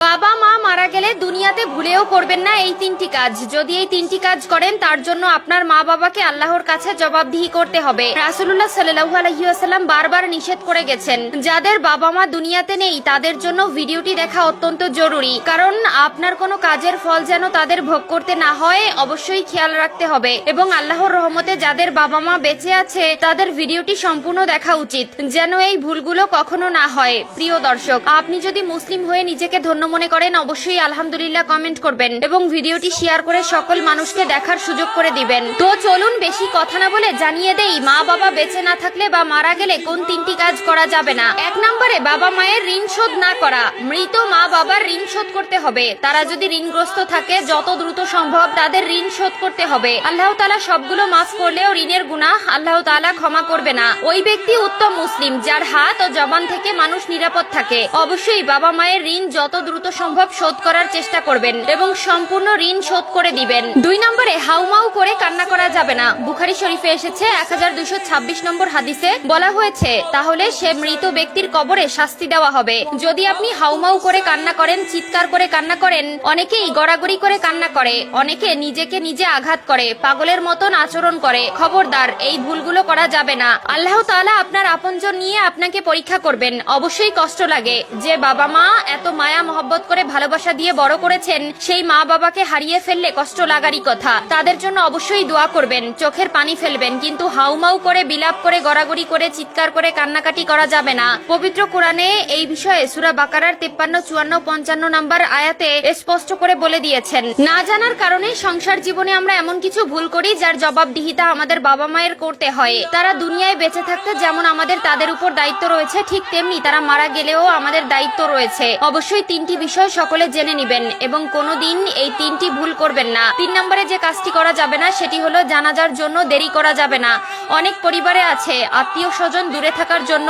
বাবা মা মারা গেলে দুনিয়াতে ভুলেও করবেন না এই তিনটি কাজ। যদি এই তিনটি কাজ করেন তার জন্য আপনার মা বাবাকে আল্লাহর কাছে জবাবদিহি করতে হবে। রাসূলুল্লাহ সাল্লাল্লাহু আলাইহি ওয়াসাল্লাম বারবার নিষেধ করে গেছেন, যাদের বাবা মা দুনিয়াতে নেই তাদের জন্য ভিডিওটি দেখা অত্যন্ত জরুরি, কারণ আপনার কোনো কাজের ফল যেন তাদের ভোগ করতে না হয় অবশ্যই খেয়াল রাখতে হবে। এবং আল্লাহর রহমতে যাদের বাবা মা বেঁচে আছে তাদের ভিডিওটি সম্পূর্ণ দেখা উচিত, যেন এই ভুলগুলো কখনো না হয়। প্রিয় দর্শক, আপনি যদি মুসলিম হয়ে নিজেকে ধন্য মনে করেন অবশ্যই আলহামদুলিল্লাহ কমেন্ট করবেন এবং ভিডিওটি শেয়ার করে সকল মানুষকে দেখার সুযোগ করে দিবেন। তো চলুন বেশি কথা না বলে জানিয়ে দেই মা বাবা বেঁচে না থাকলে বা মারা গেলে কোন তিনটি কাজ করা যাবে না। 1 নম্বরে বাবা মায়ের ঋণ শোধ না করা। মৃত মা বাবার ঋণ শোধ করতে হবে। তারা যদি ঋণগ্রস্ত থাকে যত দ্রুত সম্ভব তাদের ঋণ শোধ করতে হবে। আল্লাহ তাআলা সবগুলো মাফ করলেও ঋণের গুনাহ আল্লাহ তাআলা ক্ষমা করবে না। ওই ব্যক্তি উত্তম মুসলিম যার হাত ও জবান থেকে মানুষ নিরাপদ থাকে। অবশ্যই বাবা মায়ের ঋণ যত দ্রুত সম্ভব শোধ করার চেষ্টা করবেন এবং সম্পূর্ণ ঋণ শোধ করে দিবেন। 2 নম্বরে হাউমাউ করে কান্না করা যাবে না। বুখারী শরীফে এসেছে 1226 নম্বর হাদিসে বলা হয়েছে, তাহলে সে মৃত ব্যক্তির কবরে শাস্তি দেওয়া হবে। যদি আপনি হাউমাউ করে কান্না করেন, চিৎকার করে কান্না করেন, অনেকেই গড়াগড়ি করে কান্না করে, অনেকে নিজেকে নিজে আঘাত করে, পাগলের মতন আচরণ করে। খবরদার, এই ভুলগুলো করা যাবে না। আল্লাহ তাআলা আপনার আপনজন নিয়ে আপনাকে পরীক্ষা করবেন। অবশ্যই কষ্ট লাগে যে বাবা মা এত মায়া মহব্বত করে ভালোবাসা দিয়ে বড় করেছেন, সেই মা বাবাকে হারিয়ে ফেললে কষ্ট লাগারই কথা। তাদের জন্য অবশ্যই দোয়া করবেন, চোখের পানি ফেলবেন, কিন্তু হাউমাউ করে বিলাপ করে গড়াগড়ি করে চিৎকার করে কান্নাকাটি করা যাবে না। পবিত্র কোরআনে এই বিষয়ে সূরা বাকারার 53, 54, 55 নম্বর আয়াতে স্পষ্ট করে বলে দিয়েছেন, না জানার কারণে সংসার জীবনে আমরা এমন কিছু ভুল করি যার জবাবদিহিতা আমাদের বাবা মায়ের করতে হয়। তারা দুনিয়ায় বেঁচে থাকতে যেমন আমাদের তাদের উপর দায়িত্ব রয়েছে, ঠিক তেমনি তারা মারা গেলেও আমাদের দায়িত্ব রয়েছে। অবশ্যই 3টি বিষয় সকলে জেনে নেবেন এবং কোনোদিন এই 3টি ভুল করবেন না। 3 নম্বরে যে কাজটি করা যাবে না সেটি হলো জানাজার জন্য দেরি করা যাবে না। অনেক পরিবারে আছে আত্মীয় স্বজন দূরে থাকার জন্য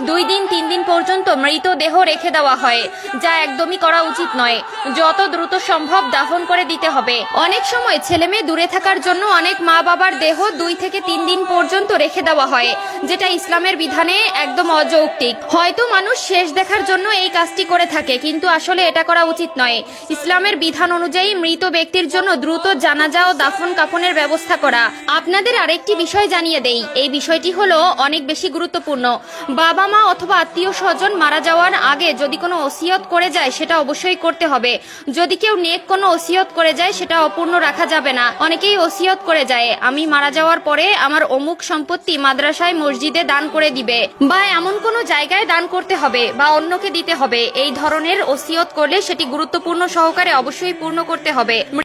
2 দিন 3 দিন পর্যন্ত মৃতদেহ রেখে দেওয়া হয়, যা একদমই করা উচিত নয়। যত দ্রুত সম্ভব দাফন করে দিতে হবে। অনেক সময় ছেলে মেয়ে দূরে থাকার জন্য অনেক মা বাবার দেহ 2 থেকে 3 দিন পর্যন্ত রেখে দেওয়া হয়, যেটা ইসলামের বিধানে একদম অযৌক্তিক। হয়তো মানুষ শেষ দেখার জন্য এই কাজটি করে থাকে, কিন্তু আসলে এটা করা উচিত নয়। ইসলামের বিধান অনুযায়ী মৃত ব্যক্তির জন্য দ্রুত জানাজা ও দাফন কাফনের ব্যবস্থা করা। আপনাদের আরেকটি বিষয় জানিয়ে দেই, এই বিষয়টি হলো অনেক বেশি গুরুত্বপূর্ণ। বাবা মা অথবা আত্মীয় স্বজন মারা যাওয়ার আগে যদি কোনো ওসিয়ত করে যায় সেটা অবশ্যই করতে হবে। যদি কেউ নেক কোনো ওসিয়ত করে যায় সেটা অপূর্ণ রাখা যাবে না। অনেকেই ওসিয়ত করে যায়, আমি মারা যাওয়ার পরে আমার অমুক সম্পত্তি মাদ্রাসায় মসজিদে দান করে দিবে, বা এমন কোনো জায়গায় দান করতে হবে, বা অন্যকে দিতে হবে। এই ধরনের ওসিয়ত করলে সেটি গুরুত্বপূর্ণ সহকারে অবশ্যই পূর্ণ করতে হবে।